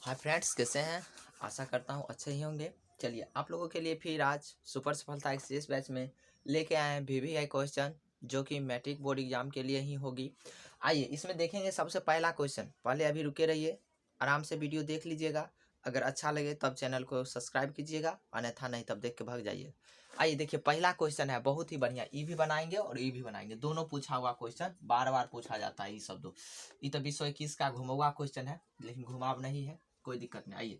Hi friends, कैसे हैं? आशा करता हूँ अच्छे ही होंगे। चलिए आप लोगों के लिए फिर आज सुपर सफलता एक्सप्रेस बैच में लेके आए हैं वीवीआई क्वेश्चन, जो कि मैट्रिक बोर्ड एग्जाम के लिए ही होगी। आइए इसमें देखेंगे सबसे पहला क्वेश्चन। पहले अभी रुके रहिए, आराम से वीडियो देख लीजिएगा। अगर अच्छा लगे तब चैनल को सब्सक्राइब कीजिएगा, अन्यथा नहीं तब देख के भाग जाइए। आइए देखिए, पहला क्वेश्चन है बहुत ही बढ़िया। ई भी बनाएंगे और ई भी बनाएंगे, दोनों पूछा हुआ क्वेश्चन बार बार पूछा जाता है। ये सब दो ये तो 2021 का घुमा क्वेश्चन है, लेकिन घुमाव नहीं है, कोई दिक्कत नहीं। आइए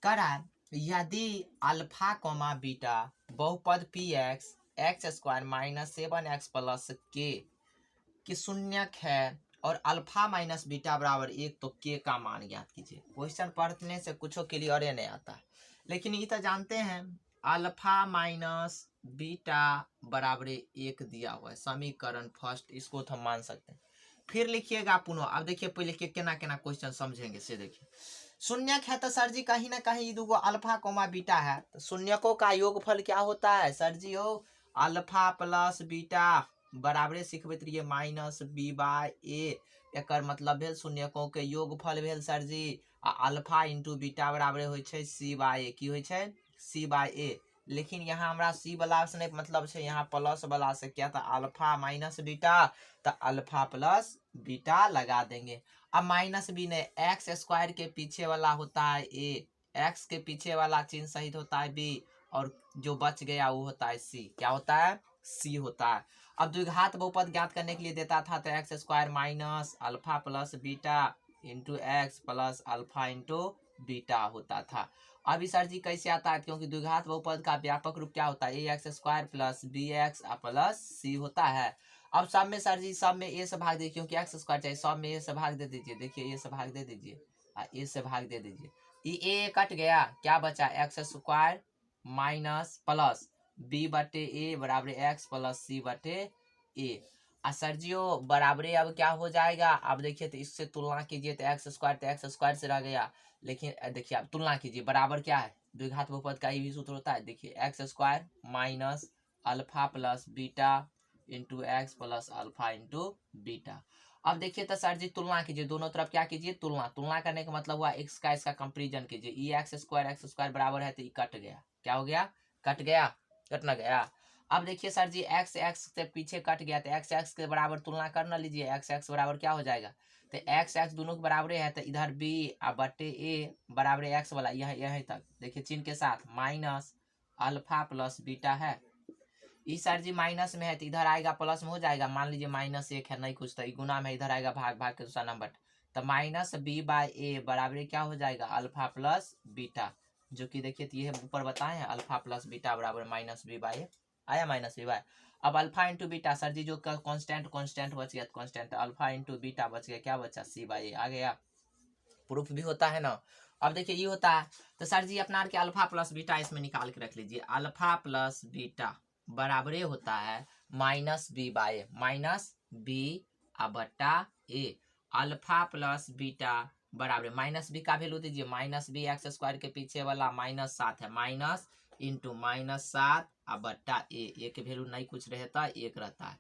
कह रहा है, यदि अल्फा कोमा बीटा बहुपद P x square minus 7x plus के की शून्यक है और अल्फा माइनस बीटा बराबर 1, तो के का मान ज्ञात कीजिए। क्वेश्चन पढ़ने से कुछ क्लियर नहीं आता है, लेकिन ये तो जानते हैं अल्फा माइनस बीटा बराबर 1 दिया हुआ है, समीकरण फर्स्ट, इसको तो हम मान सकते हैं। फिर लिखिएगा पुनः। अब देखिए पहले के केना केना क्वेश्चन समझेंगे से देखिए। शून्यक है तो सर जी कहीं ना कहीं दो अल्फा कोमा बीटा है, तो शून्यकों का योगफल क्या होता है सर जी? हो अल्फा प्लस बीटा बराबरे सीखबे रहिए माइनस बी बाय ए। एक मतलब भेल शून्यकों के योगफल भेल सर जी। आ अल्फा इंटू बीटा बराबरे होइ छै सी बाय ए। की होइ छै? सी बाय ए। लेकिन यहाँ हमरा सी वाला से नहीं मतलब है, यहाँ प्लस वाला से क्या था? अल्फा माइनस बीटा, तो अल्फा प्लस बीटा लगा देंगे। अब माइनस बी ने एक्स स्क्वायर के पीछे वाला होता है ए, एक्स के पीछे वाला चिन्ह सहित होता है बी, और जो बच गया वो होता है सी। क्या होता है? सी होता है। अब द्विघात बहुपद ज्ञात करने के लिए देता था तो x square minus alpha plus beta into x plus alpha into beta होता था। अभी सर जी कैसे आता है? क्योंकि द्विघात बहुपद का व्यापक रूप क्या होता है? A X square plus B X plus C होता है। अब सब में सर जी, सब में ए से भाग दीजिए, क्योंकि एक्स स्क्वायर चाहिए, सब में ए से भाग दे दीजिए। देखिए ए से भाग दे दीजिए, ए से भाग दे दीजिए। ए कट गया, क्या बचा? X square minus plus B बटे ए बराबर एक्स प्लस सी बटे ए। सर जी बराबरे अब क्या हो जाएगा? अब देखिए तो इससे तुलना कीजिए तो एक्स स्क्वायर से रह गया। लेकिन देखिए अब तुलना कीजिए, बराबर क्या है? द्विघात बहुपद का ही सूत्र होता है। देखिए x square minus alpha plus beta into x plus alpha into beta. अब देखिए तो सर जी तुलना कीजिए, दोनों तरफ क्या कीजिए? तुलना करने का मतलब हुआ एक्स का इसका कंपेरिजन कीजिए। ई एक्स स्क्वायर बराबर है तो ये कट गया। क्या हो गया? कट गया, कट ना गया। अब देखिए सर जी एक्स से पीछे कट गया, तो एक्स के बराबर तुलना कर ना लीजिए। एक्स बराबर क्या हो जाएगा? तो एक्स दोनों के बराबर है, तो इधर बी बटे ए बराबर एक्स वाला यहीं तक देखिए चिन्ह के साथ माइनस अल्फा प्लस बीटा है। ई सर जी माइनस में है तो इधर आएगा प्लस में हो जाएगा। मान लीजिए माइनस 1 है, नहीं कुछ तो गुना में इधर आएगा भाग के दूसरा नंबर, तो माइनस बी बाय ए बराबर क्या हो जाएगा? अल्फा प्लस बीटा, जो कि देखिए तो ये ऊपर बताए हैं अल्फा प्लस बीटा बराबर माइनस बी बाय ए। आया माइनस बी बाय। अब अल्फा इंटू बीटा सर जी जो कांस्टेंट बच गया, कांस्टेंट अल्फा इंटू बीटा बच गया, क्या बचा? सी बाय ए आ गया। प्रूफ भी होता है ना। अब देखिए ये होता है, तो सर जी अपना के अल्फा प्लस बीटा इसमें निकाल के रख लीजिए। अल्फा प्लस बीटा बराबरे होता है माइनस बी बाय ए, माइनस बी बटा ए। अल्फा प्लस बीटा बराबर माइनस बी का वैल्यू दीजिए, माइनस बी एक्स स्क्वायर के पीछे वाला माइनस 7 है, माइनस इंटू माइनस 7 बट्टा ए के वैल्यू नहीं कुछ रहता, 1 रहता है।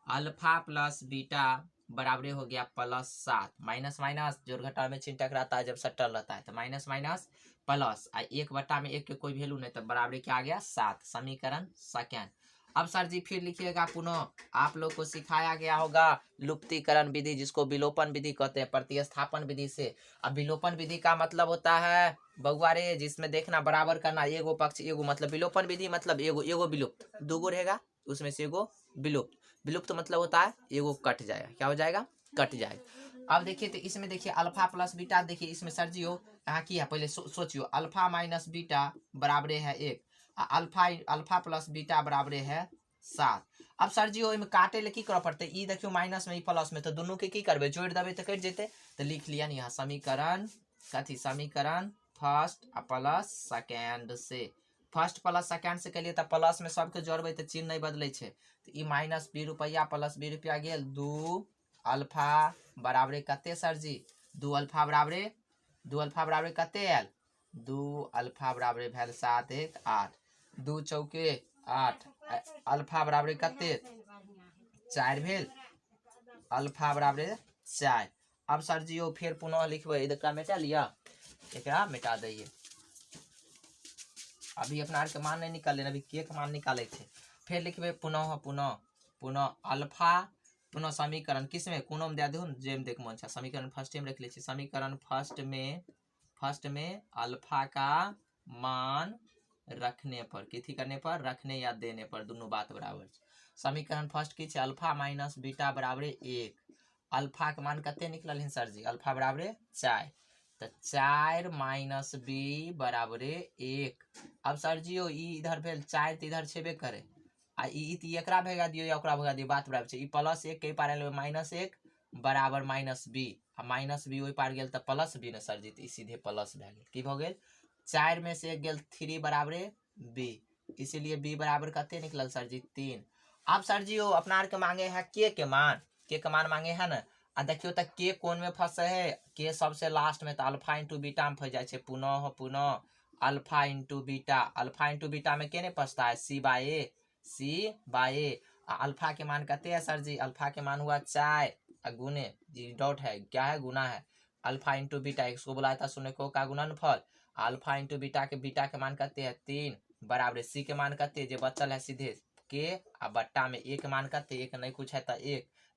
अल्फा प्लस बीटा बराबर हो गया प्लस 7, माइनस माइनस जोड़ घटा में चिन्ह टकराता है जब सट्टल रहता है, तो माइनस माइनस प्लस 1 बट्टा में 1 के कोई वैल्यू नहीं, तो बराबर क्या आ गया? 7। समीकरण सेकेंड। अब सर जी फिर लिखिएगा पुनः, आप लोग को सिखाया गया होगा लुप्तीकरण विधि, जिसको विलोपन विधि कहते हैं, प्रतिस्थापन विधि से। अब विलोपन विधि का मतलब होता है बउआरे, जिसमें देखना बराबर करना, एगो पक्ष एगो, मतलब विलोपन विधि मतलब एगो विलुप्त, दूगो रहेगा उसमें से एगो विलुप्त। विलुप्त मतलब होता है एगो कट जाएगा। क्या हो जाएगा? कट जाएगा। अब देखिए तो इसमें देखिए अल्फा प्लस बीटा, देखिए इसमें सर जी हो यहाँ की है, पहले सोचियो अल्फा माइनस बीटा बराबरे है 1, अल्फा प्लस बीटा बराबरे है 7। अब सर जी में काटे ले की कर पड़ते? ई देखियो माइनस में ई प्लस में, तो दोनों के की करबे? जोड़ देवे तो कट जेते। तो लिख लिया नहीं यहाँ समीकरण कथी? समीकरण फर्स्ट प्लस सेकेंड से। फर्स्ट प्लस सेकेंड से कलिए तो प्लस में सबके जोड़बे तो चिन्ह नहीं बदले छे, तो ई माइनस बी रुपया प्लस बी रुपया गेल 2 अल्फा बराबरे कते सर जी? 2 अल्फा बराबरे कते आयल? 2 अल्फा बराबरे भेल 7 1 8, 2 चौके 8, अल्फा बराबरे कते? 4 भेल, अल्फा बराबरे 4। अब सर जी फिर पुनः लिखबे, इधर मेटा लिया, एकरा मिटा दिए। अभी अपना के मान नहीं निकाल लेना, अभी के मान निकाले थे। फिर लिखबे पुनः पुनः पुनः अल्फा पुनः समीकरण किस में कोनो में दे दू जे में देख मन अच्छा समीकरण फर्स्ट में रख ले समीकरण फर्स्ट में अल्फा का मान रखने पर किथी करने पर रखने या देने पर दोनों बात बराबर। समीकरण फर्स्ट की अल्फा माइनस बीटा बराबर 1। अल्फा के मान कते निकलल है सर जी, अल्फा बराबर 4 तो 4 माइनस बी बराबर 1। अब सर जी इधर भेल 4 तो इधर छेबे करे आ एकरा भगा दियो या ओकरा भगा दियो बात बराबर छै। प्लस 1 के पार ले माइनस 1 बराबर माइनस बी आ माइनस बी ओइ पार गेल त प्लस बी न सर जी, तो सीधे प्लस भए गेल। की भ गेल 4 में से 1 गेल 3 बराबर बी, इसीलिए बी बराबर कते निकलल सर जी 3। अब सर जी अपना के मांगे है के मान मांगे है ना। आ देखियो त के कोन में फंसे है, के सबसे लास्ट में तो अल्फा इंटू बीटा में फंस जाए छै। पुनः पुनः अल्फा इंटू बीटा में के नहीं फंसता है सी बाय ए। अल्फा के मान कते है सर जी, अल्फा के मान हुआ 4 गुने जी डॉट है क्या है गुना है अल्फा इंटू बीटा, इसको बुलाया था शून्य का गुणनफल। अल्फा इंटू बीटा के मान कते है 3 बराबर सी के मान कते जे बचल है सीधे के आ बट्टा में एक मान कते एक नहीं कुछ है तो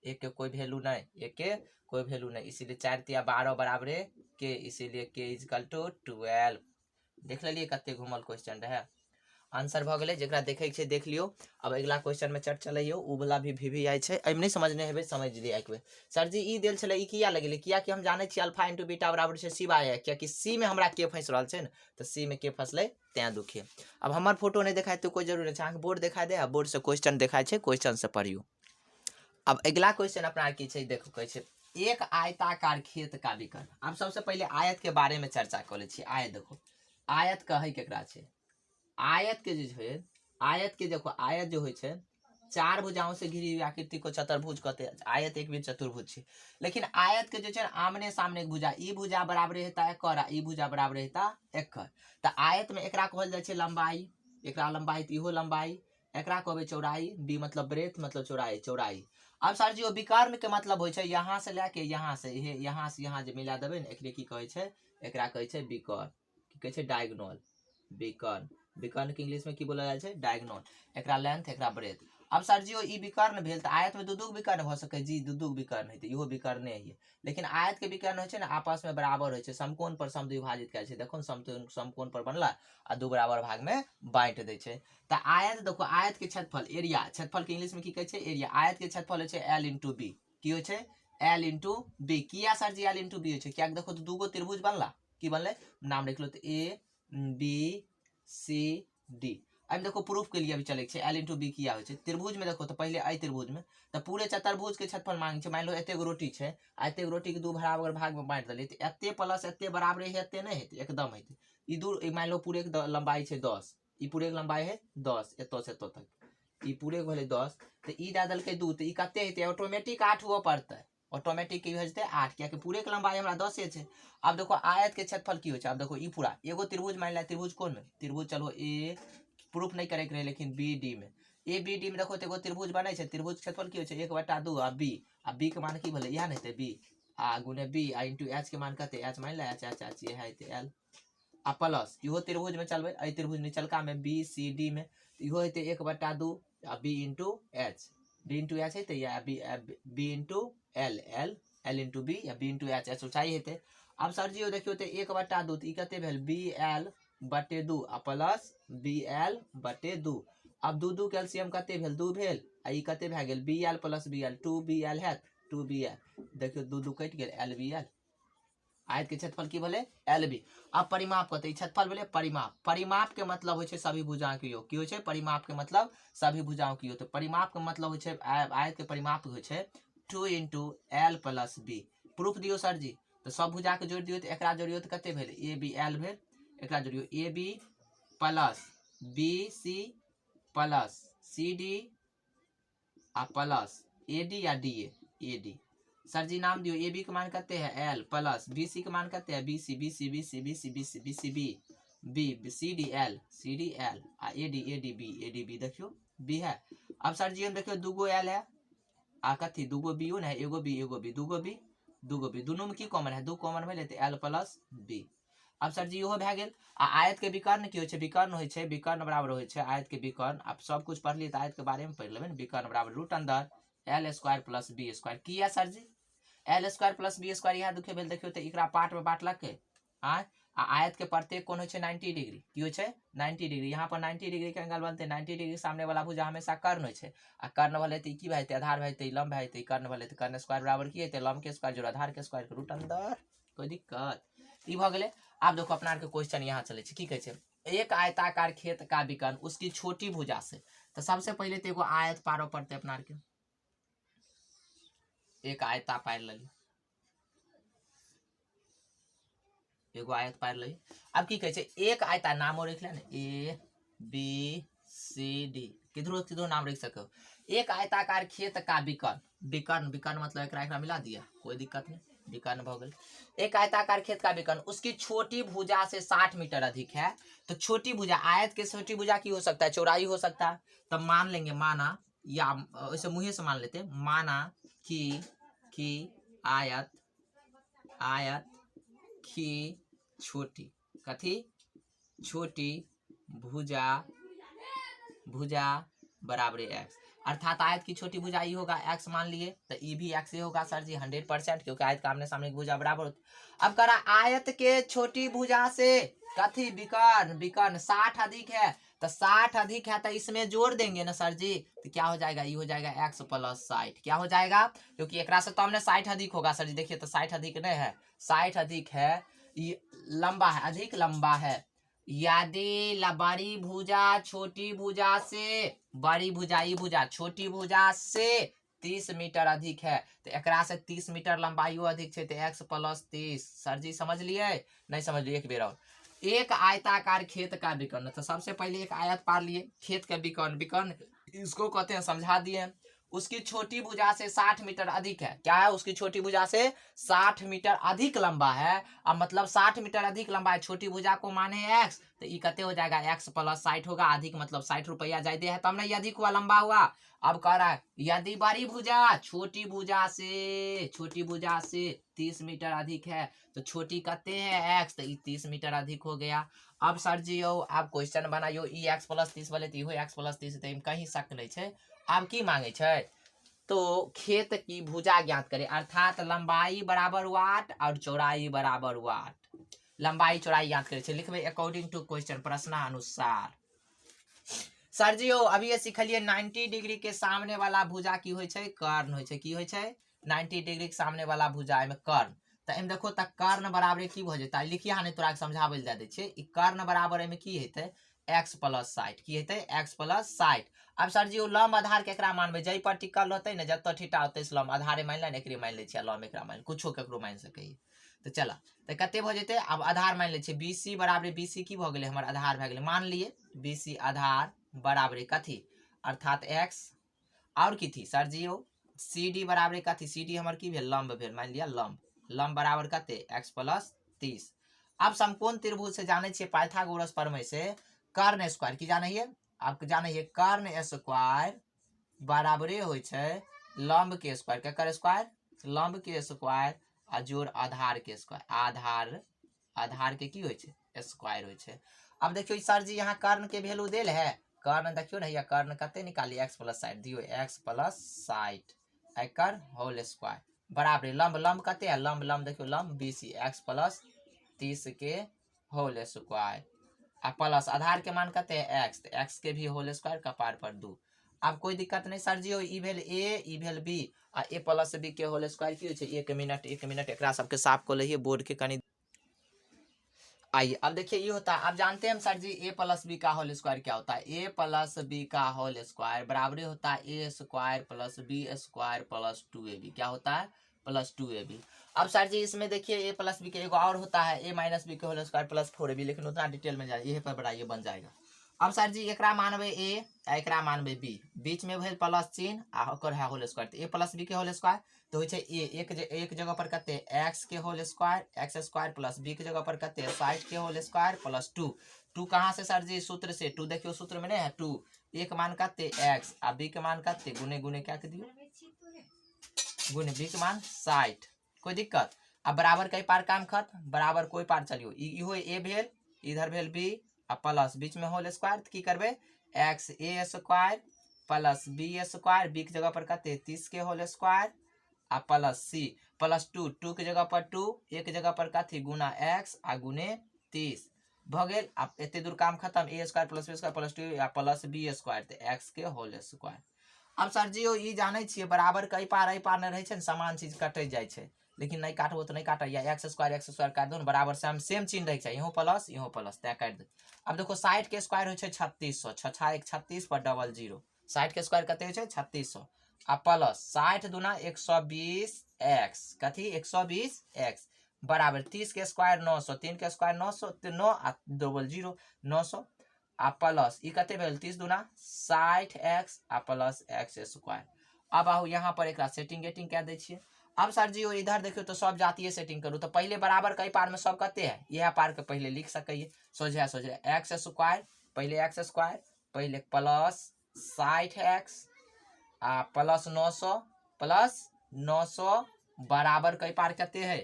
एक के कोई वैल्यू नहीं, एक के कोई वैल्यू नहीं, इसीलिए 4 तिया 12 बराबर के, इसीलिए के इजकल टू 12। देख लिये कते घूमल क्वेश्चन रहे। आंसर भ गेलै, जेकरा देखे के देख लियो। अब अगला क्वेश्चन में चर्चा चलियो उ वाला भी आई छै, एम नहीं समझने हेबे समझ लिया एक बेर। सर जी ई देल छले ई किया लगेले, किया कि हम जाने छी अल्फा इंटू बीटा बराबर छै सी बाय ए, किया कि सी में हमरा के फंस रहल छै न, तो सी में के फंसले तै दुखे। अब हमर फोटो नहीं दिखाए तो कोई जरूरी नहीं, अहाँ बोर्ड दिखाई दे, बोर्ड से क्वेश्चन दिखाई छै, क्वेश्चन से पढ़ियो। अब अगला क्वेश्चन अपना की छै देखो, कहे छै एक आयताकार खेत का विकर्ण। अब सबसे पहले आयत के बारे में चर्चा कर ले छी। आयत देखो, आयत कहे केकरा छै, आयत के जो है आयत के देखो आयत जो है 4 भुजाओं से घिरी हुई आकृति को चतुर्भुज कहते हैं। आयत एक भी चतुर्भुज है, लेकिन आयत के जो है आमने सामने भुजा, ई भुजा बराबर हेता एकर, ई भुजा बराबर हेता एकर। तो आयत में एकरा कहल जाय छै लंबाई, एकरा लंबाई तो इहो लंबाई, एकरा कहबे चौड़ाई, बी मतलब ब्रेथ मतलब चौड़ाई। अब सर जी विकर्ण के मतलब होय छै यहाँ से लेके यहाँ से यहाँ जे मिला देबे ने एकरे की कहे छै, एकरा कहे छै विकर्ण, की कहे छै डायगोनल। विकर्ण के इंग्लिश में की बोला जाय छै डायगोनल, एकरा लेंथ एकरा ब्रेथ। अब सर जी ई विकर्ण भेल त आयत में दू विकर्ण भ सके जी, दू विकर्ण हेते, इहो विकर्णे है। लेकिन आयत के विकर्ण होय छै ना आपस में बराबर होय छै, समकोण पर समद्विभाजित करै छै। देखो समकोण पर बनला आ दू बराबर भाग में बांट दै छै। त आयत देखो, आयत के क्षेत्रफल एरिया, क्षेत्रफल के इंग्लिश में की कहे छै एरिया। आयत के क्षेत्रफल होय छै एल इंटू बी, की होय छै एल इंटू बी। किया sir ji L into B होय छै, किया देखो तो दूगो त्रिभुज बनला, की बनले नाम लिख लो, तो ए बी सी डी। अब देखो प्रूफ के लिए अभी चले एल इंटू बी किया होय छै। त्रिभुज में देखो तो पहले आई त्रिभुज में तो पूरे चतुर्भुज के क्षेत्रफल मांगे छै। मान लो एते गो रोटी छै, एते गो रोटी के दू बराबर भाग में बांट देलिए, तो एते प्लस एते बराबर है, एते नहीं हेते एकदम हेते। ई दू मान लो पूरे के लंबाई छै 10, ई पूरे के लंबाई है 10 एतो से एतो तक, ई पूरे के भेले 10, तो ई दे देलकै 2, तो ई कते हेते ऑटोमेटिक 8 हुआ पड़तै, ऑटोमेटिक की हो जते 8, किया कि पूरे के लंबाई हमरा 10 छै। अब देखो आयत के क्षेत्रफल की हो छै, अब देखो ई पूरा एगो त्रिभुज मान लिया, त्रिभुज कोन में त्रिभुज चलो ए प्रूफ नहीं करे के रहे, लेकिन बी डी में, ए बी डी में देखो तो एगो त्रिभुज बने छै, त्रिभुज क्षेत्रफल की हो छै 1/2 आ बी के मान की भेले यह नहीं बी आ गुने बी आ इंटू एच के मान कते एच मान ला एच ये है एल आ प्लस इहो त्रिभुज में चलबे, ए त्रिभुज निचलका में बी सी डी में इहो हेते 1/2 आ बी इंटू एच है या B into L into B या बी इंटू एच ऊंचाई हेते। अब सर जी देखियो तो 1/2 तो ई कते भेल बी एल बटे 2 आ प्लस बी एल बटे 2। अब दू के एलसीएम कते भेल 2 भेल आ ई कते भए गेल B L plus B L 2 B L है 2 बी एल, देखियो दू कट गेल एल बी एल। आयत के क्षेत्रफल की भेले एल बी। अब परिमाप कते क्षेत्रफल भेले परिमाप, परिमाप के मतलब होय छै सभी भुजाओं के योग, की होय छै परिमाप के मतलब सभी भुजाओं के योग। तो परिमाप के मतलब होय छै आयत के परिमाप होय छै 2 into L plus B. Proof दियो सर जी, तो सब भुजा के जोड़ दियो, तो एकरा जोड़ियो तो कते भेल ए बी एल भेल, एकरा जोड़ियो A B plus B C plus C D आ प्लस ए डी या D A D. Sir ji नाम दियो, ए बी के मान कते है एल प्लस बी सी के मान कते है B C B C B C B C B C B C B C D L आ ए डी बी देखियो बी है। अब सर जी हम देखियो दूगो एल है आ कथी दूगो बी ना है, एगो बी दूगो बी दोनों में की कॉमन है 2 कॉमन भेले तो एल प्लस बी। अब सर जी इहो भए गेल। आ आयत के विकर्ण की होइ छै, विकर्ण होइ छै, विकर्ण बराबर होइ छै आयत के विकर्ण। आप सब कुछ पढ़लिए तऽ आयत के बारे में पढ़ लेबै। विकर्ण बराबर रूट अंदर L square plus B square. की है sir ji, L square plus B square इएह दुखे भेल। देखियो तऽ एकरा पार्ट में बांटलकै आ आयत के प्रत्येक कोण होइ छै 90 डिग्री। की होइ छै 90 डिग्री। यहाँ पर 90 डिग्री के एंगल बनते। 90 डिग्री सामने वाला भुजा हमेशा कर्ण होइ छै। आ कर्ण भले तऽ की भए जेतै, आधार भए जेतै, लंब भए जेतै। कर्ण भले तऽ कर्ण स्क्वायर बराबर की हेतै, लंब के स्क्वायर जोड़ आधार के स्क्वायर के रूट अंदर। कोई दिक्कत ई भऽ गेलै। आब देखो अपना आर के क्वेश्चन यहाँ चले छै, की कहै छै, एक आयताकार खेत का विकर्ण उसकी छोटी भुजा से। तो सबसे पहले तो एगो आयत पारो पड़ते अपना आर के। एक आयता पार ली, एगो आयत पार ली। अब की कहै छै, एक आयता नामो लिख ले, ए बी सी डी, किधरो किधरो नाम लिख सको। एक आयताकार खेत का विकर्ण, विकर्ण विकर्ण मतलब एकरा मिला दिया, कोई दिक्कत नहीं, विकर्ण भ गई। एक आयताकार खेत का विकर्ण उसकी छोटी भुजा से 60 मीटर अधिक है। तो छोटी भुजा, आयत के छोटी भुजा की हो सकता है, चौड़ाई हो सकता है। तब मान लेंगे, माना, या वैसे मुंह से मान लेते, माना कि आयत की छोटी, कथी, छोटी भुजा बराबर एक्स। अर्थात आयत की छोटी भुजा ई होगा, एक्स मान लिए, तो ई भी एक्स ही होगा सर जी 100%, क्योंकि आयत का आमने सामने की भुजा बराबर होती। अब करा आयत के छोटी भुजा से कथी, विकर्ण, विकर्ण 60 अधिक है। तो 60 अधिक है तो इसमें जोड़ देंगे ना सर जी, तो क्या हो जाएगा, ये हो जाएगा एक्स प्लस 60। क्या हो जाएगा, क्योंकि एक से तो हमने 60 अधिक होगा सर जी। देखिए तो 60 अधिक नहीं है, 60 अधिक है, ये लंबा है, अधिक लंबा है। यदि बड़ी भुजा छोटी भुजा से, बड़ी भुजा ई भुजा छोटी भुजा से 30 मीटर अधिक है, तो एकरा से 30 मीटर लंबाइयो अधिक है, तो एक्स प्लस 30। सर जी समझ लिए, नहीं समझ लिए, एक बेर और। एक आयताकार खेत का विकर्ण, तो सबसे पहले एक आयत पार लिए, खेत का विकर्ण, विकर्ण इसको कहते हैं, समझा दिए। उसकी छोटी भुजा से 60 मीटर अधिक है। क्या है, उसकी छोटी भुजा से 60 मीटर अधिक लंबा है। अब मतलब 60 मीटर अधिक लंबा है, छोटी भुजा को माने एक्स, तो ये कहते हो जाएगा एक्स प्लस 60 होगा। अधिक मतलब 60 रुपया ज्यादा है, तब ना ये अधिक हुआ, लंबा हुआ। अब कह रहा है यदि बड़ी भुजा छोटी भुजा से 30 मीटर अधिक है, तो छोटी कहते हैं एक्स, तो 30 मीटर अधिक हो गया। अब सर जी यो आप क्वेश्चन बनाइयो, ई एक्स प्लस 30 बोले तो एक्स प्लस 30, कहीं शक नहीं है। अब की मांगे छे, तो खेत की भुजा ज्ञात करे, अर्थात लंबाई बराबर वाट और चौड़ाई बराबर वाट। लंबाई चौड़ाई ज्ञात करे, लिखबे अकॉर्डिंग टू क्वेश्चन, प्रश्नानुसार। सर जी ओ अभी ये सिखलिए 90 डिग्री के सामने वाला भुजा की होय छै, कर्ण होय छै। की होय छै, 90 डिग्री के सामने वाला भुजा में कर्ण। तो एम देखो तक कर्ण बराबर की भ जेता, लिखिए हां, तोरा समझावे दे दै छै। कर्ण बराबर एमे की हेतै, एक्स प्लस 60। की हेतै, एक्स प्लस 60। अब सर जी लंब आधार केकरा मानबे, जई पर टिकल रहते न, जत थीटा होते से लंब आधारे मान ले, एकरे मान ले छियै, लंब एकरा मान, कुछो केकरो मान सकै। तो चला तो कते भ जेते, अब आधार मान ले छियै, BC बराबर, BC की भ गेलै हमर आधार भए गेलै, मान लिए BC आधार बराबर कथी, अर्थात एक्स। और की थी सर जी ओ, CD बराबर कथी, CD हमर की भेल, लंब भेल, मान लिया लंब, लंब बराबर कते एक्स प्लस 30। अब समकोण त्रिभुज से जाने छियै पाइथागोरस प्रमेय से, कर्ण स्क्वायर की जाने हियै, आप जाने हियै कर्ण स्क्वायर बराबरे होय छै लंब के स्क्वायर, केकर स्क्वायर, लंब के स्क्वायर आ जोड़ आधार के स्क्वायर, आधार के की होय छै, स्क्वायर होय छै। अब देखियो सर जी यहाँ कर्ण के वैल्यू देल है, कर्ण देखियो ना, कर्ण कते निकालिए, एक्स प्लस 60 दियो, एक्स प्लस 60 एकर होल स्क्वायर बराबर लंब, लंब कते है, लंब लंब देखियो लंब BC, एक्स प्लस 30 के होल स्क्वायर आ प्लस आधार के मान कते है एक्स, तो एक्स के भी होल स्क्वायर कपार पर 2। अब कोई दिक्कत नहीं सर जी, ई भेल ए, ई भेल बी, आ ए प्लस बी के होल स्क्वायर की होय छै, एक मिनट एकरा सबके साफ कर लीजिए, बोर्ड के कनी। आइए अब देखिए ये होता है, आप जानते हैं sir ji A plus B का होल स्क्वायर क्या होता है, ए प्लस बी का होल स्क्वायर बराबर होता है A square plus B square plus 2ab। क्या होता है, प्लस 2ab। अब सर जी इसमें देखिए ए प्लस बी के एक और होता है ए माइनस बी के होल स्क्वायर प्लस 4ab, लेकिन उतना डिटेल में जाए, ये पर बढ़ाइए बन जाएगा। अब सर जी एकरा मानबे ए, एकरा मानबे बी, बीच में भेल प्लस चिन्ह आ ओकर है होल स्क्वायर, तो ए प्लस बी के होल स्क्वायर तो होय छै ए, एक जगह पर कते एक्स के whole square, X square plus B के जगह पर कते 60 के होल स्क्वायर प्लस 2। 2 कहाँ से सर जी, सूत्र से, 2 देखियो सूत्र में नहीं है 2, एक मान कते एक्स आ बी के मान कते, गुने गुने क्या कर दियो, गुने बी के मान 60, कोई दिक्कत। अब बराबर कई पार काम खत्म, बराबर कोई पार चलियो इहो ए भेल, इधर भेल बी आ प्लस बीच में होल स्क्वायर की करबे X A square plus B square, B के जगह पर कते 30 के होल स्क्वायर आ प्लस सी प्लस 2 2 के जगह पर 2 एक के जगह पर कथी गुना एक्स आ गुने 30 भ गेल। अब एते दूर काम खत्म, A square plus B square plus 2 या प्लस बी स्क्वायर तो एक्स के होल स्क्वायर। अब सर जी ई जाने छिए बराबर कई पार अई पार नहीं रहे छै, समान चीज कटे जाए छै, लेकिन नहीं काटबो तो नहीं काटा, या एक्स स्क्वायर काट दो बराबर सेम चिन्ह रहे छै, इहो प्लस तै काट दे। अब देखो 60 के स्क्वायर हो 3600, 6 1 36 पर डबल 0, 60 के स्क्वायर कते हो 3600 आ प्लस 60 दूना 120 एक्स कथी 120 एक्स बराबर 30 के स्क्वायर 900, 3 के स्क्वायर 900 9 आ डबल 0 900 आ प्लस ई कते भेल 30 दूना 60 एक्स आ प्लस एक्स स्क्वायर। अब आहू यहाँ पर एक सेटिंग कह दै छिए। अब सर जी इधर देखियो तो सब जातीय सेटिंग करूँ तो पहले बराबर कई पार में सब कते है, यह पार के पहले लिख सकिए सोझे एक्स स्क्वायर पहले एक्स स्क्वायर पहले प्लस 60 एक्स आ प्लस 900 बराबर कई पार कते है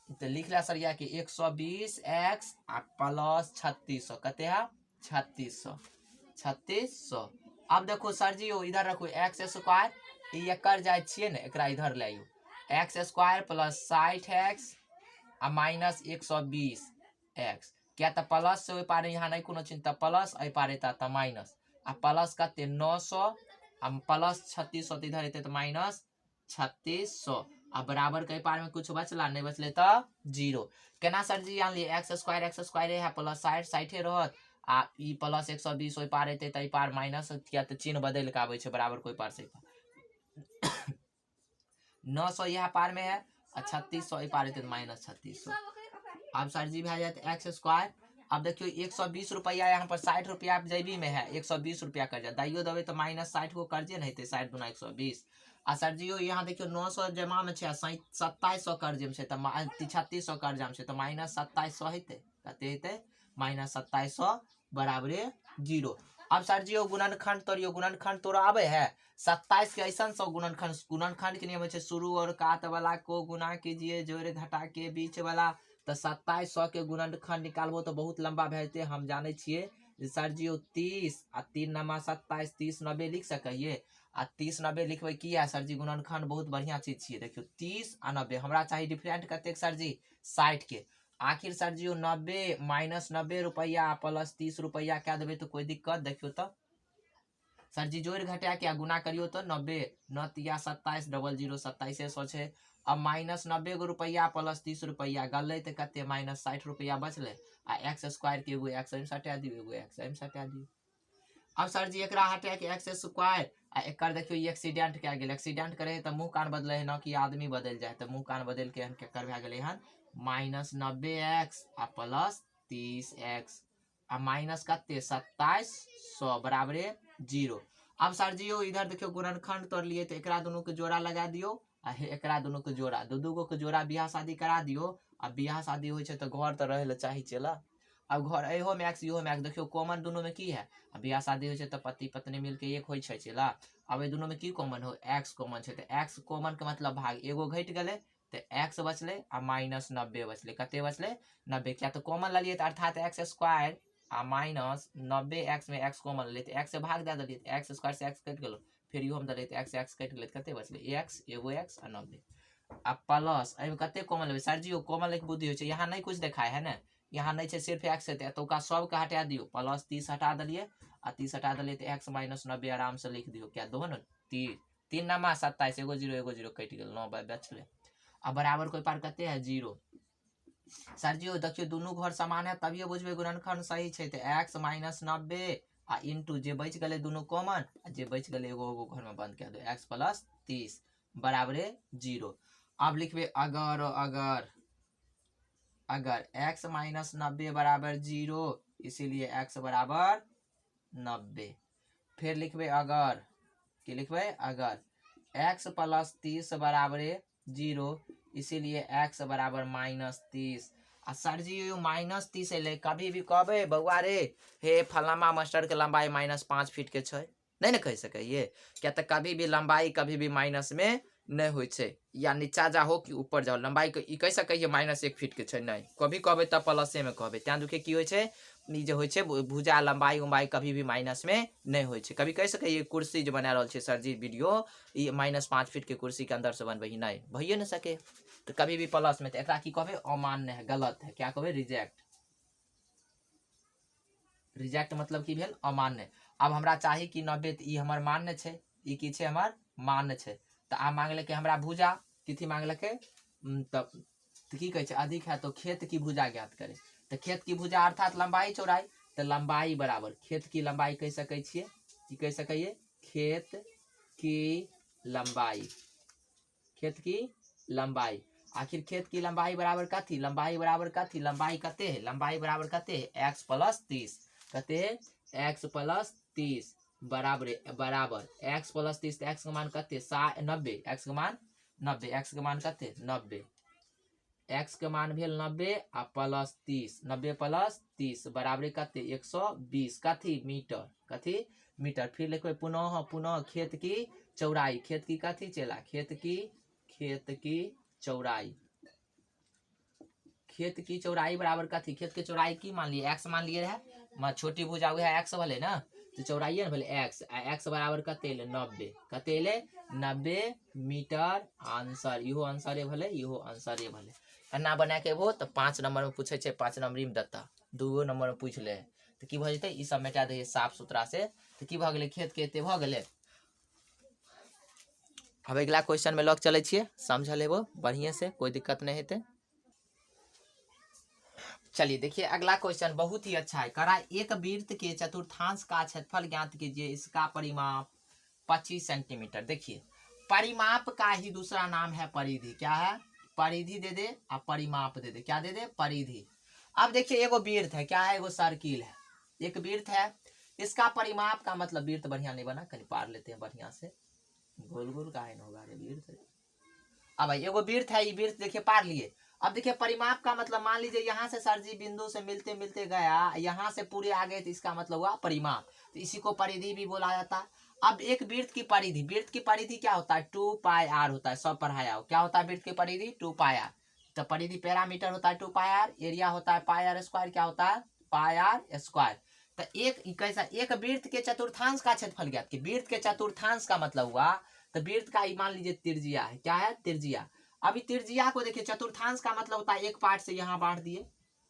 तो लिख लिया सर कि 120 एक्स आ प्लस 3600 कते है 3600। अब देखो सर जी इधर रखो एक्स स्क्वायर ये कर जाए छिए ने एकरा इधर ले आइयो एक्स स्क्वायर प्लस 60 एक्स आ माइनस 120 एक्स क्या तो प्लस से ओई पारे यहाँ नहीं कोनो चिन्ह प्लस अई पारे तो माइनस आ प्लस कते 900 आ प्लस 3600 इधर हेते तो माइनस 3600 आ बराबर कई पार में कुछ बचला नहीं बचले तो 0 केना सर जी जान लिए एक्स स्क्वायर है प्लस 60 60 रहत आ ई प्लस 120 ओई पार हेते त ई पार माइनस किया तो चिन्ह बदल के आवे छै बराबर कोई पार से 900 यह पार में है और 3600 ई पार हेते तो माइनस 3600। अब सर जी भए जाए एक्स स्क्वायर। अब देखियो 120 रुपया यहाँ पर 60 रुपया जेबी में है 120 रुपया कर्जा दाइयो देवे तो माइनस 60 को कर्जे नहीं थे 60 दूना 120 आ सर जी यहाँ देखियो 900 जमा में 2700 कर्जे में 3600 कर्जा में तो माइनस 2700 हेते कते हेते माइनस 2700 बराबरे 0। अब सर जी गुणनखंड तोड़ियो गुणनखंड तोड़ा आवे है 27 के ऐसा सौ गुणनखंड के नियम है शुरू और काट वाला को गुना कीजिए जोड़ घटा के बीच वाला तो 2700 के गुणनखंड निकालबो तो बहुत लंबा भेजते हम जाने छिए सर जी 30 आ 3 नमा 27 30 90 लिख सकिए आ 30 90 लिखबे की है सर जी गुणनखंड बहुत बढ़िया चीज छिए देखियो 30 आ 90 हमरा चाहिए डिफरेंट कते सर जी 60 के आखिर सर जी 90 माइनस 90 रुपया प्लस 30 रुपया क्या देवे तो कोई दिक्कत देखियो तो सर जी जोड़ घटा क्या गुना करियो तो 90 9 तिया 27 डबल 0 2700 है। अब माइनस 90 गो रुपया प्लस 30 रुपया गल तो कते माइनस 60 रुपया बचले आ एक्स स्क्वायर के एगो एक्स एम हटा दियो एगो एक्स एम हटा दियो। अब सर जी एकरा हटा के एक्स स्क्वायर आ एकर देखियो एक्सीडेंट क्या गेल एक्सीडेंट करे तो मुंह कान बदले है ना कि आदमी बदल जाए तो मुंह कान बदल के केकर भए गेले हन माइनस 90 एक्स आ प्लस 30 एक्स आ माइनस कते 2700 बराबरे 0। अब सर जी इधर देखियो गुणनखंड तोड़ लिए तो एकरा दोनों के जोड़ा लगा दियो आ एकरा दोनों के जोड़ा दू गो के जोड़ा बियाह शादी करा दियो आ बियाह शादी होइ छै तो घर तो रहे चाहिए चला। अब घर एहो में एक्स इहो में एक्स देखियो कॉमन दोनों में की है बियाह शादी होइ छै तो पति पत्नी मिलके एक होइ छै चला। अब ए दोनों में की कॉमन हो एक्स कॉमन छै तो एक्स कॉमन के मतलब भाग एगो घट गले तो एक्स बचले आ माइनस 90 बचले कते बचले 90 क्या तो कॉमन ला लिए अर्थात एक्स स्क्वायर आ माइनस 90 एक्स में एक्स कॉमन ले एक्स से भाग दे दिए एक्स स्क्वायर से एक्स कट गलो फिर इहो हम दे एक्स कट गले कते बचले एक्स एगो एक्स आ 90 आ प्लस एमे कते कॉमन लेबे सर जी कॉमन लेके बुद्धि होइ छै यहाँ नहीं कुछ देखाय है ना यहाँ नहीं छै सिर्फ एक्स है तो का सब के हटा दियो प्लस 30 हटा दिए आ 30 हटा दिए तो एक्स माइनस 90 आराम से लिख दियो क्या दो न 3 नमा 27 एगो 0 कट गेल 9 बचले आ बराबर कोई पार कते है 0। सर जी देखियो दोनों घर समान है तभी बुझबे गुणनखंड सही छै तो एक्स माइनस 90 आ इंटू जे बच गए दोनों कॉमन जे बच गए एगो घर में बंद कर दो एक्स प्लस 30 बराबरे 0। अब लिखबे अगर x माइनस 90 बराबर 0 इसीलिए x बराबर 90। फिर लिखबे अगर कि लिखबे अगर x प्लस 30 बराबर 0 इसीलिए x बराबर माइनस 30 आ सर जी माइनस 30 अले कभी भी कहबे बउआ रे हे फलामा मास्टर के लंबाई -5 फीट के छै नहीं ना कह सके ये क्या तो कभी भी लंबाई कभी भी माइनस में नहीं होइ छै, या नीचा जाहो कि ऊपर जाओ लंबाई के ई कैसे कहिए -1 फीट के छै, नहीं कभी कहबै तब प्लसे में कहबै। त्या दुखे की होइ छै, ई जे होइ छै भुजा लंबाई उम्बाई कभी भी माइनस में नहीं होइ छै। कभी कह सकै कुर्सी जो बना रहल छै सर जी वीडियो, ई -5 फीट के कुर्सी के अंदर से बनबही, नहीं भइए नहीं सके। तो कभी भी प्लस में, तो एकरा की कहबै, अमान्य है, गलत है, क्या कहबै, रिजेक्ट। रिजेक्ट मतलब की भेल, अमान्य। अब हमरा चाही कि 90, तो ई हमर मान्य छै, ई की छै, हमर मान्य छै। तो आब मांगलकै हमरा भुजा, तिथि मांगलकै, तब की कहै छै, अधिक है तो खेत की भुजा ज्ञात करे। तो खेत की भुजा अर्थात लंबाई चौड़ाई, तो लंबाई बराबर खेत की लंबाई कह सकै छियै, की कह सकैए, खेत की लंबाई, खेत की लंबाई। आखिर खेत की लंबाई बराबर कथी, लंबाई बराबर कथी, लंबाई कते है, लंबाई बराबर कते है, x + 30, कते है, x + 30 बराबर x + 30, तो x का मान कते, 90, x का मान 90, x का मान कते 90, x के मान भेल 90 आ +30, 90 + 30 बराबर कते 120, कथी मीटर, कथी मीटर। फिर लिखबै पुनः पुनः खेत की चौड़ाई, खेत की कथी चला, खेत की चौड़ाई, खेत की चौड़ाई बराबर कथी, खेत के चौड़ाई की मान लिए, x मान लिए रहे, छोटी भुजा हुआ है x भले ना, तो चौड़ाई है भले x, x बराबर कते 90, कते 90 मीटर। आंसर इहो आंसर भले, इहो आंसर भले। एना बना के एबो तो 5 नंबर में पूछे छे, 5 नंबरी में देता, 2 नंबर में पूछ ले, तो की भ जते, ई सब मेटा दे साफ सुथरा से, तो की भ गेले, खेत के एते भ गेले। अब अगला क्वेश्चन में लग चले छिए, समझ लेबो बढ़िया से, कोई दिक्कत नहीं हेते। चलिए देखिए अगला क्वेश्चन बहुत ही अच्छा है, करा एक वृत्त के चतुर्थांश का क्षेत्रफल ज्ञात कीजिए, इसका परिमाप 25 सेंटीमीटर। देखिए परिमाप का ही दूसरा नाम है परिधि, क्या है, परिधि दे दे और परिमाप दे दे, क्या दे दे, परिधि। अब देखिए एगो वृत्त है, क्या है, एगो सर्किल है, एक वृत्त है, इसका परिमाप का मतलब, वृत्त बढ़िया नहीं बना, कहीं पार लेते हैं बढ़िया से, गोल गोल का है, होगा रे वृत्त। अब भाई एगो वृत्त है, ये वृत्त देखिए पार लिए। अब देखिए परिमाप का मतलब, मान लीजिए यहाँ से सर जी बिंदु से मिलते मिलते गया, यहाँ से पूरे आ गए, तो इसका मतलब हुआ परिमाप, तो इसी को परिधि भी बोला जाता है। अब एक वृत्त की परिधि, वृत्त की परिधि क्या होता है, 2πr होता है, सब पढ़ाया हो, क्या होता है वृत्त की परिधि, 2πr। तो परिधि पैरामीटर होता है 2πr, एरिया होता है πr², क्या होता है πr²। तो एक कैसा, एक वृत्त के चतुर्थांश का क्षेत्रफल ज्ञात की, वृत्त के चतुर्थांश का मतलब हुआ, तो वृत्त का मान लीजिए त्रिज्या है, क्या है, त्रिज्या। अभी त्रिज्या को देखिए, चतुर्थांश का मतलब होता है एक पार्ट से यहाँ बांट दिए,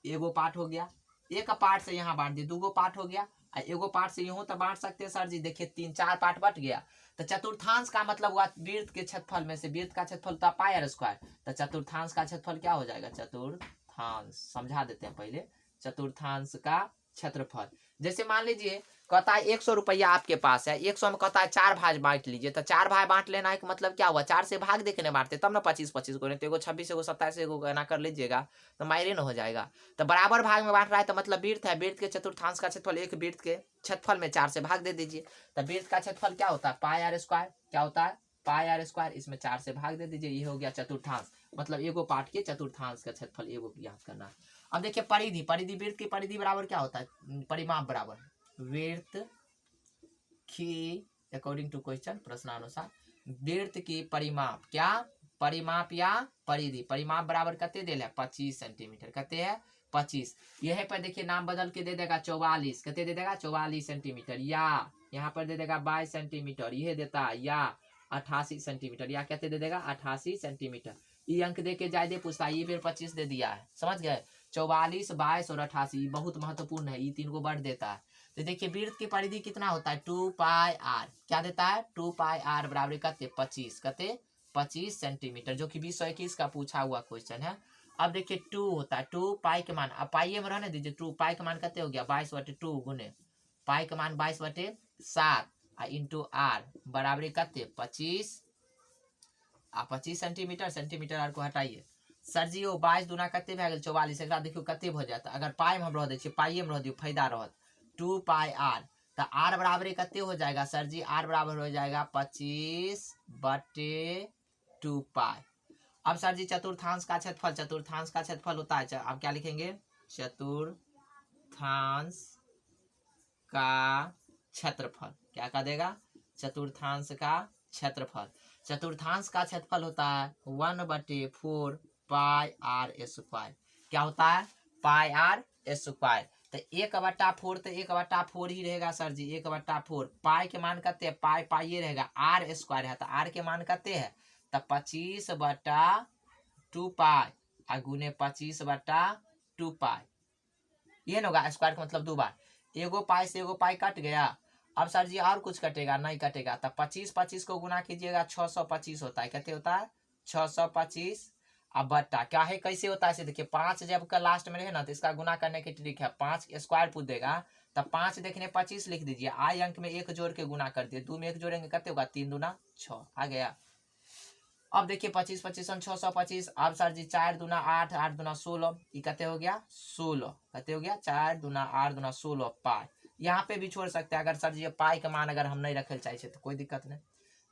एगो पार्ट हो गया, एक पार्ट से यहाँ बांट दिए, दूगो पार्ट हो गया, एगो पार्ट से यूं तो बांट सकते हैं सर जी, देखिए 3-4 पार्ट बट गया। तो चतुर्थांश का मतलब हुआ वृत्त के क्षेत्रफल में से, वृत्त का क्षेत्रफल होता है πr², तो चतुर्थांश का क्षेत्रफल क्या हो जाएगा, चतुर्थांश, समझा देते हैं पहले, चतुर्थांश का क्षेत्रफल। जैसे मान लीजिए कहता है 100 रुपया आपके पास है, 100 में कहता है 4 भाग बांट लीजिए, तो 4 भाग बांट लेना है, मतलब क्या हुआ, 4 से भाग देखने बांटते तब ना 25-25 को, नहीं तो एगो 26, एगो 27, एगो गणना कर लीजिएगा तो मायरे न हो जाएगा। तो बराबर भाग में बांट रहा है, तो मतलब वृत्त है, वृत्त के चतुर्थांश का क्षेत्रफल, एक वृत्त के क्षेत्रफल में 4 से भाग दे दीजिए, तो वृत्त का क्षेत्रफल क्या होता है πr², क्या होता है πr², इसमें 4 से भाग दे दीजिए, ये हो गया चतुर्थांश, मतलब एगो पार्ट के चतुर्थांश का क्षेत्रफल एगो ज्ञात करना है। अब देखिए परिधि, परिधि वृत्त की परिधि बराबर क्या होता है, परिमाप बराबर वृत्त की, अकॉर्डिंग टू क्वेश्चन प्रश्नानुसार, वृत्त की परिमाप, क्या परिमाप या परिधि, परिमाप बराबर कते दे 25 सेंटीमीटर, कते है 25। यह पर देखिए नाम बदल के दे देगा 44, कते दे देगा 44 सेंटीमीटर, या यहाँ पर दे देगा 22 सेंटीमीटर, यह देता है या 88 सेंटीमीटर, या कहते दे देगा 88 सेंटीमीटर। ये अंक दे के ज्यादा पूछता है, ये फिर 25 दे दिया है, समझ गए, 44, 22 और 88 बहुत महत्वपूर्ण है, ये 3 को बढ़ देता है। तो देखिए वृत्त की परिधि कितना होता है 2πr, क्या देता है 2πr बराबर कते 25, कते 25 सेंटीमीटर, जो कि 2021 का पूछा हुआ क्वेश्चन है। अब देखिए 2 होता है, 2 पाई के मान, अब पाई में रहने दीजिए, 2 पाई के मान कते हो गया 22/2 गुने पाई के मान 22/7 इंटू आर बराबर कते 25 सेंटीमीटर, सेंटीमीटर आर को हटाइए सर जी, 22 दूना कते भए गेल 44, एकरा देखियो कते भ जाता, अगर पाई में हम रह दै छियै, पाइए में रह दियो फायदा रहत, 2πr, तो आर बराबर कते हो जाएगा सर जी, आर बराबर हो जाएगा 25/2π। अब सर जी चतुर्थांश का क्षेत्रफल, चतुर्थांश का क्षेत्रफल होता है, अब क्या लिखेंगे, चतुर्थांश का क्षेत्रफल, क्या कह देगा, चतुर्थांश का क्षेत्रफल। चतुर्थांश का क्षेत्रफल होता है 1/4 पाई आर स्क्वायर। क्या होता है? पाई आर स्क्वायर। तो 1/4 तो 1/4 ही रहेगा सर जी, 1/4। पाई के मान कते? पाई पाई ये रहेगा, आर स्क्वायर है तो आर के मान कते है? तो 25/2 पाई आ गुने 25/2 पाई, ये ना होगा। स्क्वायर का मतलब 2 बार। एगो पाई से एगो पाई कट गया। अब सर जी और कुछ कटेगा? नहीं कटेगा। तब 25 को गुना कीजिएगा, 625 होता है। कितने होता है? 625। अब बट्टा क्या है, कैसे होता है इसे देखिए। 5 जब का लास्ट में रहे ना तो इसका गुना करने की ट्रिक है। 5 स्क्वायर पूछ देगा तब 5 देखने 25 लिख दीजिए, आई अंक में 1 जोड़ के गुना कर दिए। 2 में 1 जोड़ेंगे कितने होगा? 3 दूना 6 आ गया। अब देखिए 25 25 625। अब सर जी 4 दूना 8 8 दूना 16, ये कितने हो गया? 16। कितने हो गया? 4 दूना 8 दूना 16 पाई। यहाँ पे भी छोड़ सकते हैं अगर सर जी पाई के मान अगर हम नहीं रखे चाहिए तो कोई दिक्कत नहीं।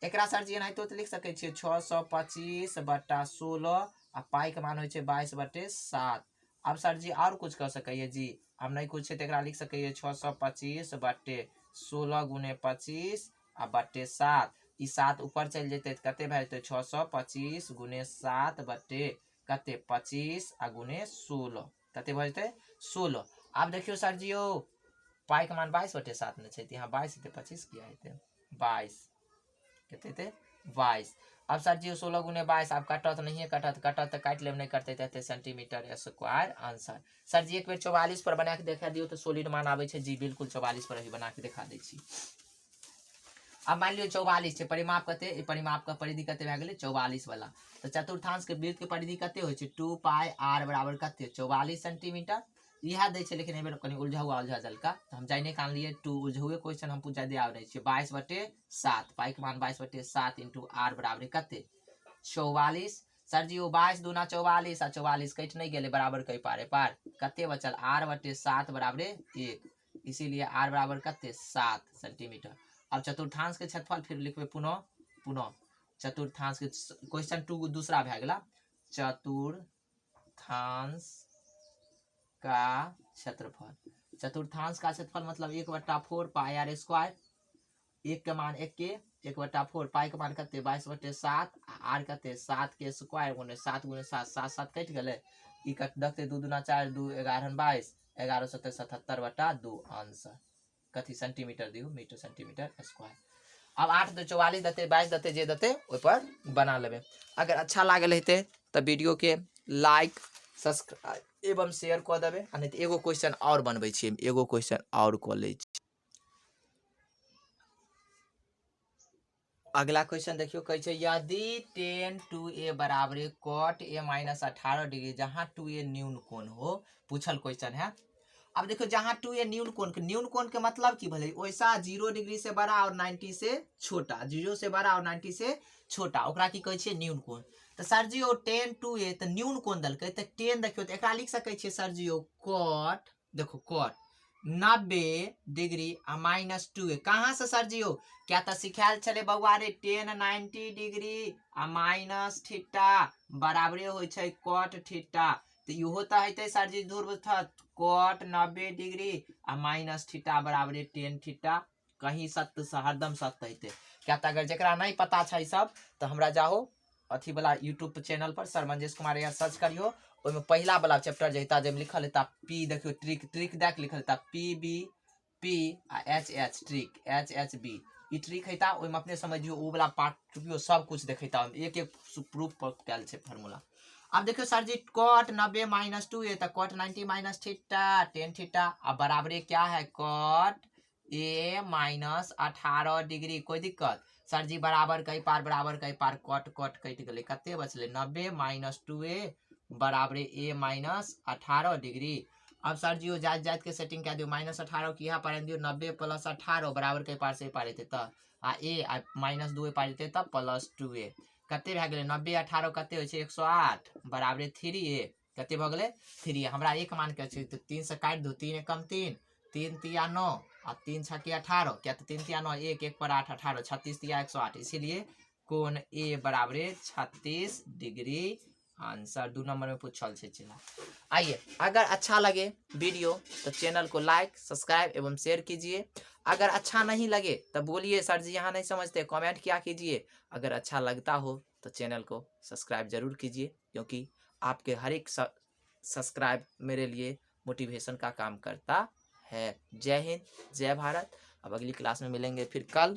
एक सर जी नहीं तो लिख सके 625/16 आ पाई के मान हो 22/7। अब सर जी और कुछ कर सके जी, हम नहीं कुछ है तो लिख सके 625/16 गुने 25 आ बटे 7। ई 7 ऊपर चल जेते कते भए जेते? 625 गुने 7 बटे कते? 25 आ गुने 16 कते भए जेते? 16। अब देखियो सर जी ओ पाई के मान 22/7 में छै, यहाँ 22 हेते 25 किया हेते? 22 कते हेते? 22। अब सर जी 16 गुने 22 अब कटत नहीं कटत, कटत तो काट लेब, नहीं करते तो सेंटीमीटर स्क्वायर आंसर। सर जी एक बेर 44 पर बना के देखा दियो तो सॉलिड मान आवे छै जी, बिल्कुल 44 पर ही बना के दिखा दै छी। अब मान लियो 44 है, परिमाप कते? परिमाप का परिधि कते भए गेलै? 44 वाला। तो चतुर्थांश के वृत्त के परिधि कते होय छै? 2 पाई आर बराबर कते? 44 सेंटीमीटर। यह दै छै, लेकिन एबेर कनी उलझा जलका तो हम जाने कान लिए 2 उलझुए क्वेश्चन हम पूछा दे आवे छै। 22/7 पाई के मान 22/7 इंटू आर बराबर कते? 44। सर जी वो 22 दूना 44 आ 44 कट नहीं गेले, बराबर कई पारे पार कते बचल? r/7 बराबर 1, इसीलिए r बराबर कते? 7 सेंटीमीटर। अब चतुर्थांश के क्षेत्रफल फिर लिखबे पुनः चतुर्थांश के क्वेश्चन 2 दूसरा भए गेला। चतुर्थांश का क्षेत्रफल, चतुर्थांश का क्षेत्रफल मतलब 1/4 पाई आर स्क्वायर। 1 के मान 1 के 1/4 पाई के मान कते? 22/7 आर कते? 7 के स्क्वायर गुने 7 गुने 7 7 7 कट गेले, ई कट दखते 2 दूना 4 2 11 22 11 7 77/2 आंसर कथी? सेंटीमीटर दियो, मीटर सेंटीमीटर स्क्वायर। अब 8 दो 44 देते 22 देते जे देते ओइ पर बना लेबे। अगर अच्छा लागल हेते तो वीडियो के लाइक सब्सक्राइब एवं शेयर कऽ देबे। आ नहीं तो एगो क्वेश्चन और बनबै छी, एगो क्वेश्चन और कऽ लै छी। अगला क्वेश्चन देखियो कहे छै यदि tan 2a बराबर cot a माइनस 18 डिग्री जहाँ 2a न्यून कोण हो, पूछल क्वेश्चन है। अब देखो जहाँ 2a न्यून कोण के मतलब की भले? वैसा 0 डिग्री से बड़ा और 90 से छोटा, 0 से बड़ा और 90 से छोटा, ओकरा की कहै छै? न्यून कोण। तो सर जी ओ tan 2a तो न्यून कोण दलकै तो tan देखियो तो एकरा लिख सकै छियै सर जी ओ cot, देखो cot 90 डिग्री आ माइनस 2a। कहाँ से सर जी हो? क्या तो सिखायल चले बउआ रे tan 90 डिग्री आ माइनस थीटा बराबरे होइ छै cot थीटा। तो इहो तो हेते सर जी ध्रुव cot 90 डिग्री आ माइनस थीटा बराबरे tan थीटा। कहीं सत्य से हरदम सत्य हेते। क्या तो अगर जरा नहीं पता छै सब तो हमरा जाहो अथी वाला यूट्यूब चैनल पर सर मंजेश कुमार यार सर्च करियो, ओहिमे पहला वाला चैप्टर जहिता जब लिखल हेता पी देखियो ट्रिक ट्रिक देख लिखल हेता PB P आ HH ट्रिक HHB ई ट्रिक हेता, ओहिमे अपने समझियो ओ वाला पार्ट सब कुछ देखेता, एक एक प्रूफ पर कैल छै फार्मूला। अब देखियो सर जी cot 90 माइनस 2a तो cot 90 minus theta tan theta अब बराबरे क्या है? cot a minus 18 degree. कोई दिक्कत? सर जी बराबर कई पार कट कट कट गए कते बचले? 90 माइनस 2a बराबरे a माइनस 18 डिग्री। अब सर जी जात जात के सेटिंग क्या दियो? माइनस 18 की यहाँ पर दियो 90 प्लस 18 बराबर कई पार से पार हेते त आ a आ माइनस 2 पार हेते त प्लस 2a कते भए गेले? 90 18 कते होइ छै? 108 बराबरे 3a कते भए गेले? 3 हमरा एक मान के छै तो 3 से काट दो, 3 एकम 3 3 तिया 9 और 3 छके 18, क्या तो 3 तिया 9 1 1 पर 8 18 36 तिया 108, इसीलिए कोण ए बराबरे 36 डिग्री आंसर 2 नंबर में पूछल छे चला। आइए, अगर अच्छा लगे वीडियो तो चैनल को लाइक सब्सक्राइब एवं शेयर कीजिए। अगर अच्छा नहीं लगे तो बोलिए सर जी यहाँ नहीं समझते, कमेंट किया कीजिए। अगर अच्छा लगता हो तो चैनल को सब्सक्राइब जरूर कीजिए, क्योंकि आपके हर एक सब्सक्राइब मेरे लिए मोटिवेशन का काम करता है। जय हिंद, जय भारत। अब अगली क्लास में मिलेंगे फिर कल।